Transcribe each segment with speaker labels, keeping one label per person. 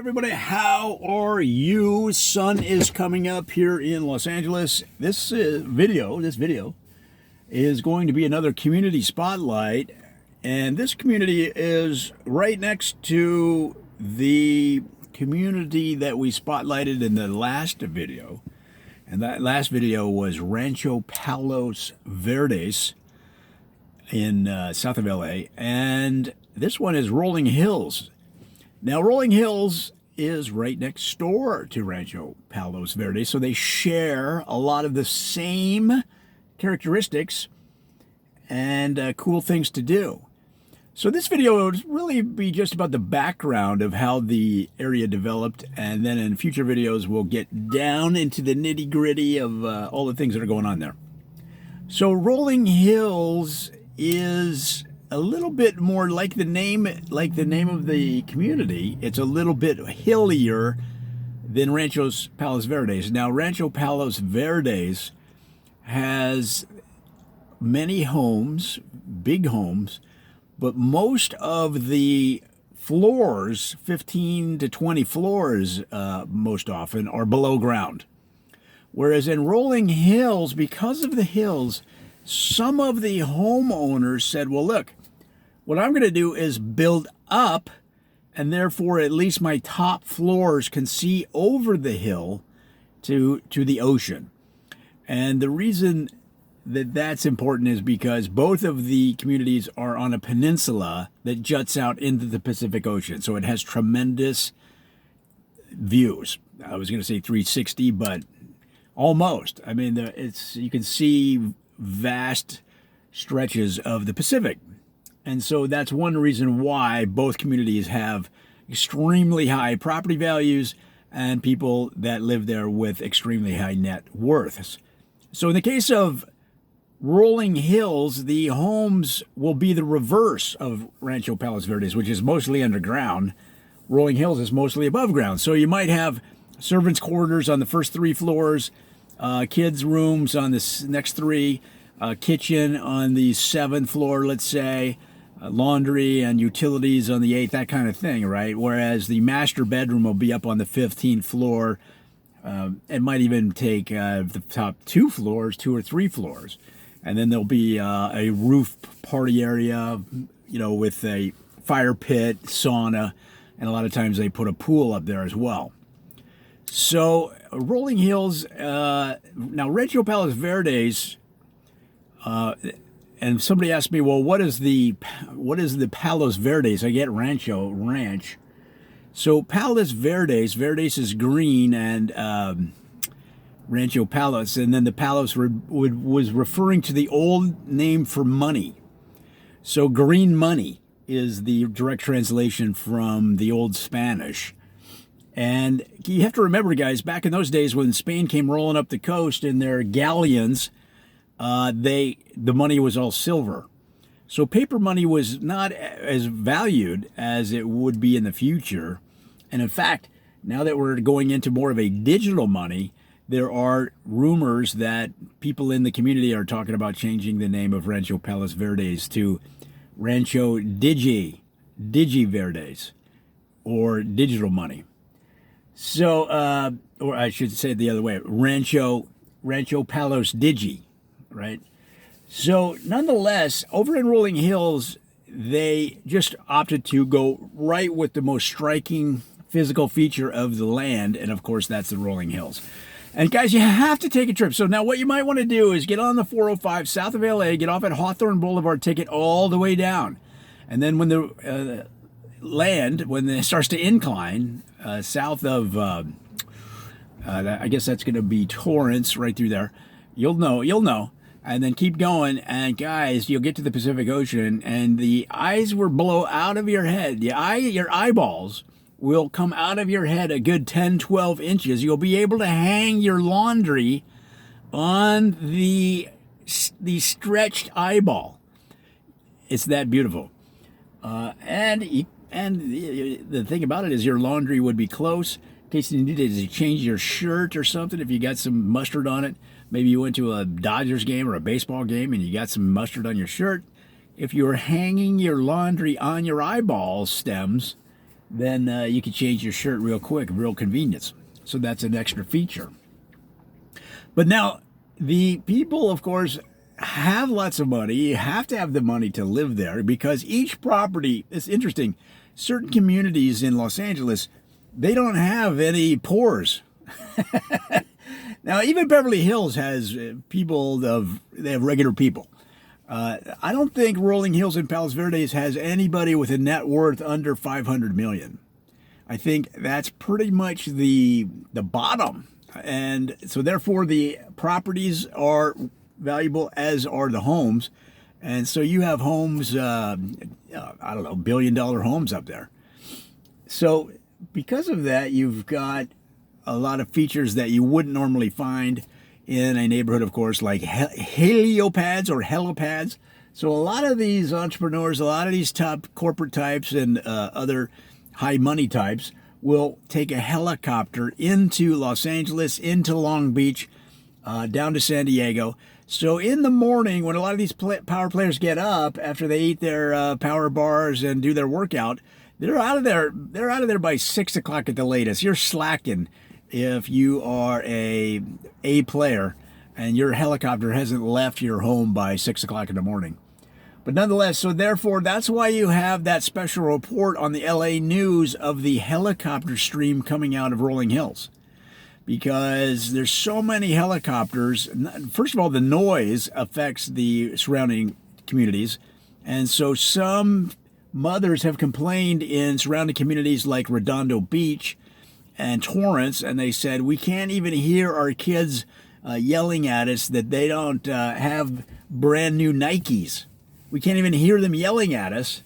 Speaker 1: Everybody, how are you? Sun is coming up here in Los Angeles. This video is going to be another community spotlight, and this community is right next to the community that we spotlighted in the last video. And that last video was Rancho Palos Verdes in south of LA, and this one is Rolling Hills. Now, Rolling Hills is right next door to Rancho Palos Verdes, so they share a lot of the same characteristics and cool things to do. So this video would really be just about the background of how the area developed, and then in future videos we'll get down into the nitty-gritty of all the things that are going on there. So Rolling Hills is a little bit more like the name of the community. It's a little bit hillier than Rancho Palos Verdes. Now, Rancho Palos Verdes has many homes, big homes, but most of the floors, 15 to 20 floors most often, are below ground. Whereas in Rolling Hills, because of the hills, some of the homeowners said, well, look, what I'm going to do is build up, and therefore at least my top floors can see over the hill to the ocean. And the reason that that's important is because both of the communities are on a peninsula that juts out into the Pacific Ocean. So it has tremendous views. I was going to say 360, but almost. I mean, you can see vast stretches of the Pacific. And so that's one reason why both communities have extremely high property values and people that live there with extremely high net worths. So in the case of Rolling Hills, the homes will be the reverse of Rancho Palos Verdes, which is mostly underground. Rolling Hills is mostly above ground. So you might have servants' quarters on the first 3 floors, kids' rooms on the next 3, kitchen on the 7th floor, let's say, laundry and utilities on the 8th, that kind of thing, right? Whereas the master bedroom will be up on the 15th floor. It might even take the top 2 floors, 2 or 3 floors. And then there'll be a roof party area, with a fire pit, sauna, and a lot of times they put a pool up there as well. So Rolling Hills, now Rancho Palos Verdes, and somebody asked me, well, what is the Palos Verdes? I get ranch. So Palos Verdes is green, and Rancho Palos, and then the Palos was referring to the old name for money. So green money is the direct translation from the old Spanish. And you have to remember, guys, back in those days when Spain came rolling up the coast in their galleons, the money was all silver. So paper money was not as valued as it would be in the future. And in fact, now that we're going into more of a digital money, there are rumors that people in the community are talking about changing the name of Rancho Palos Verdes to Rancho Digi Verdes, or digital money. So, or I should say it the other way, Rancho Palos Digi. Right? So nonetheless, over in Rolling Hills, they just opted to go right with the most striking physical feature of the land, and of course that's the Rolling Hills. And guys, you have to take a trip. So now what you might want to do is get on the 405 south of LA, get off at Hawthorne Boulevard, take it all the way down. And then when the when it starts to incline south of, I guess that's going to be Torrance right through there, you'll know. And then keep going, and guys, you'll get to the Pacific Ocean, and the eyes will blow out of your head. Your eyeballs will come out of your head a good 10, 12 inches. You'll be able to hang your laundry on the stretched eyeball. It's that beautiful. And the thing about it is your laundry would be close in case you needed to change your shirt or something. If you got some mustard on it, maybe you went to a Dodgers game or a baseball game and you got some mustard on your shirt. If you were hanging your laundry on your eyeball stems, then you can change your shirt real quick, real convenience. So that's an extra feature. But now, the people, of course, have lots of money. You have to have the money to live there because each property, it's interesting, certain communities in Los Angeles, they don't have any poors. Now, even Beverly Hills has they have regular people. I don't think Rolling Hills in Palos Verdes has anybody with a net worth under 500 million. I think that's pretty much the bottom. And so therefore the properties are valuable, as are the homes. And so you have homes, I don't know, $1 billion homes up there. So because of that, you've got a lot of features that you wouldn't normally find in a neighborhood, of course, like heliopads or helipads. So a lot of these entrepreneurs, a lot of these top corporate types and other high money types will take a helicopter into Los Angeles, into Long Beach, down to San Diego. So in the morning, when a lot of these power players get up after they eat their power bars and do their workout, they're out of there. They're out of there by 6 o'clock at the latest. You're slacking if you are a player and your helicopter hasn't left your home by 6 o'clock in the morning. But nonetheless, so therefore, that's why you have that special report on the LA News of the helicopter stream coming out of Rolling Hills. Because there's so many helicopters. First of all, the noise affects the surrounding communities. And so some mothers have complained in surrounding communities like Redondo Beach and Torrance, and they said, we can't even hear our kids yelling at us that they don't have brand new Nikes. We can't even hear them yelling at us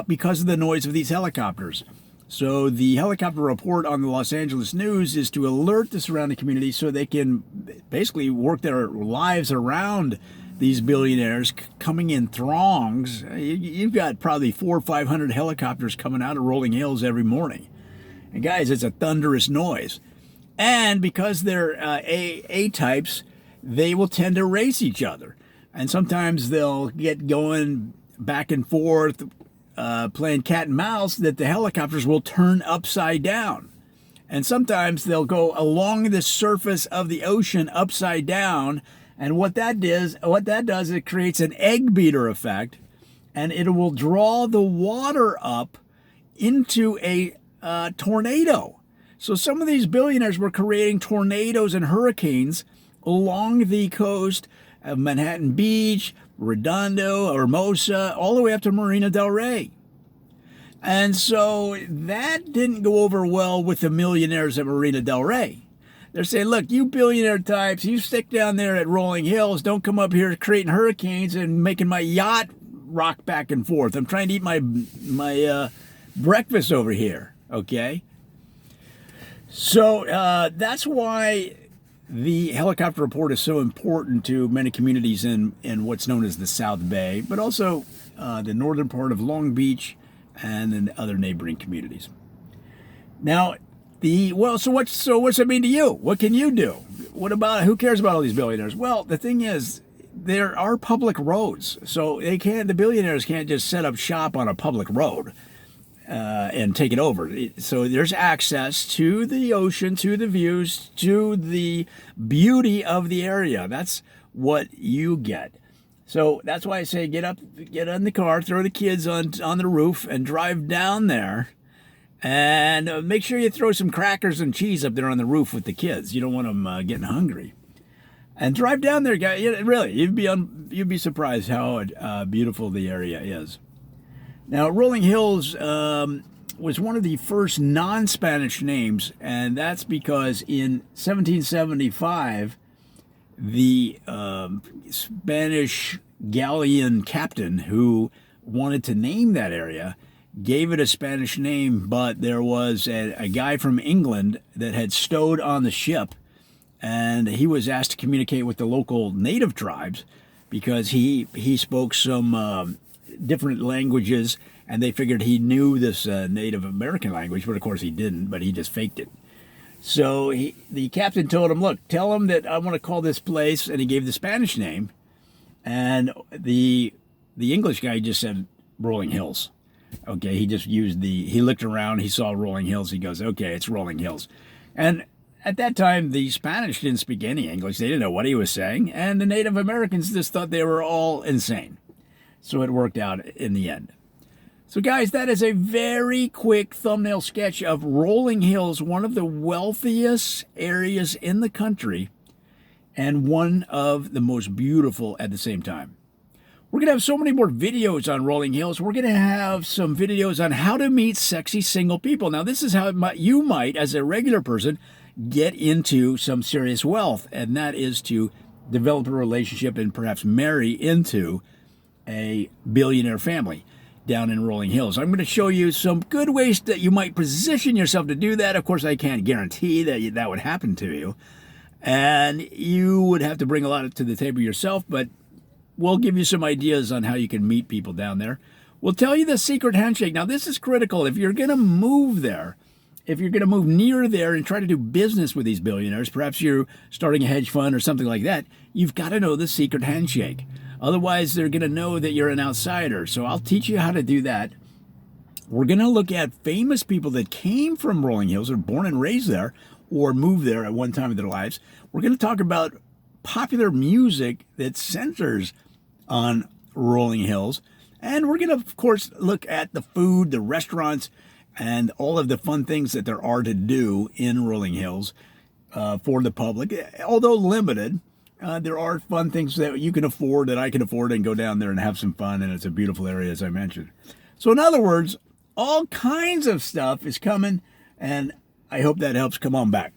Speaker 1: because of the noise of these helicopters. So the helicopter report on the Los Angeles News is to alert the surrounding community so they can basically work their lives around these billionaires coming in throngs. You've got probably 400 or 500 helicopters coming out of Rolling Hills every morning. And guys, it's a thunderous noise. And because they're A-types, they will tend to race each other. And sometimes they'll get going back and forth, playing cat and mouse, that the helicopters will turn upside down. And sometimes they'll go along the surface of the ocean upside down. And what that does, it creates an egg beater effect, and it will draw the water up into a tornado. So some of these billionaires were creating tornadoes and hurricanes along the coast of Manhattan Beach, Redondo, Hermosa, all the way up to Marina del Rey. And so that didn't go over well with the millionaires at Marina del Rey. They're saying, look, you billionaire types, you stick down there at Rolling Hills. Don't come up here creating hurricanes and making my yacht rock back and forth. I'm trying to eat my breakfast over here, okay? So that's why the helicopter report is so important to many communities in what's known as the South Bay, but also the northern part of Long Beach and in other neighboring communities. Now, so what's it mean to you? What can you do? Who cares about all these billionaires? Well, the thing is, there are public roads, so the billionaires can't just set up shop on a public road and take it over. So there's access to the ocean, to the views, to the beauty of the area. That's what you get. So that's why I say get in the car, throw the kids on the roof, and drive down there. And make sure you throw some crackers and cheese up there on the roof with the kids. You don't want them getting hungry. And drive down there, guys. Really, you'd be surprised how beautiful the area is. Now, Rolling Hills was one of the first non-Spanish names, and that's because in 1775, the Spanish galleon captain who wanted to name that area gave it a Spanish name, but there was a guy from England that had stowed on the ship, and he was asked to communicate with the local native tribes because he spoke some different languages, and they figured he knew this Native American language, but of course he didn't, but he just faked it. So the captain told him, look, tell him that I want to call this place, and he gave the Spanish name, and the English guy just said Rolling Hills. Okay, he just used he looked around, he saw rolling hills, he goes, okay, it's rolling hills. And at that time, the Spanish didn't speak any English. They didn't know what he was saying. And the Native Americans just thought they were all insane. So it worked out in the end. So guys, that is a very quick thumbnail sketch of Rolling Hills, one of the wealthiest areas in the country and one of the most beautiful at the same time. We're going to have so many more videos on Rolling Hills. We're going to have some videos on how to meet sexy single people. Now, this is how you might, as a regular person, get into some serious wealth, and that is to develop a relationship and perhaps marry into a billionaire family down in Rolling Hills. I'm going to show you some good ways that you might position yourself to do that. Of course, I can't guarantee that that would happen to you, and you would have to bring a lot to the table yourself, but we'll give you some ideas on how you can meet people down there. We'll tell you the secret handshake. Now, this is critical. If you're going to move there, if you're going to move near there and try to do business with these billionaires, perhaps you're starting a hedge fund or something like that, you've got to know the secret handshake. Otherwise, they're going to know that you're an outsider. So I'll teach you how to do that. We're going to look at famous people that came from Rolling Hills, or born and raised there, or moved there at one time in their lives. We're going to talk about popular music that centers on Rolling Hills. And we're going to, of course, look at the food, the restaurants, and all of the fun things that there are to do in Rolling Hills for the public. Although limited, there are fun things that you can afford, that I can afford, and go down there and have some fun. And it's a beautiful area, as I mentioned. So in other words, all kinds of stuff is coming, and I hope that helps. Come on back.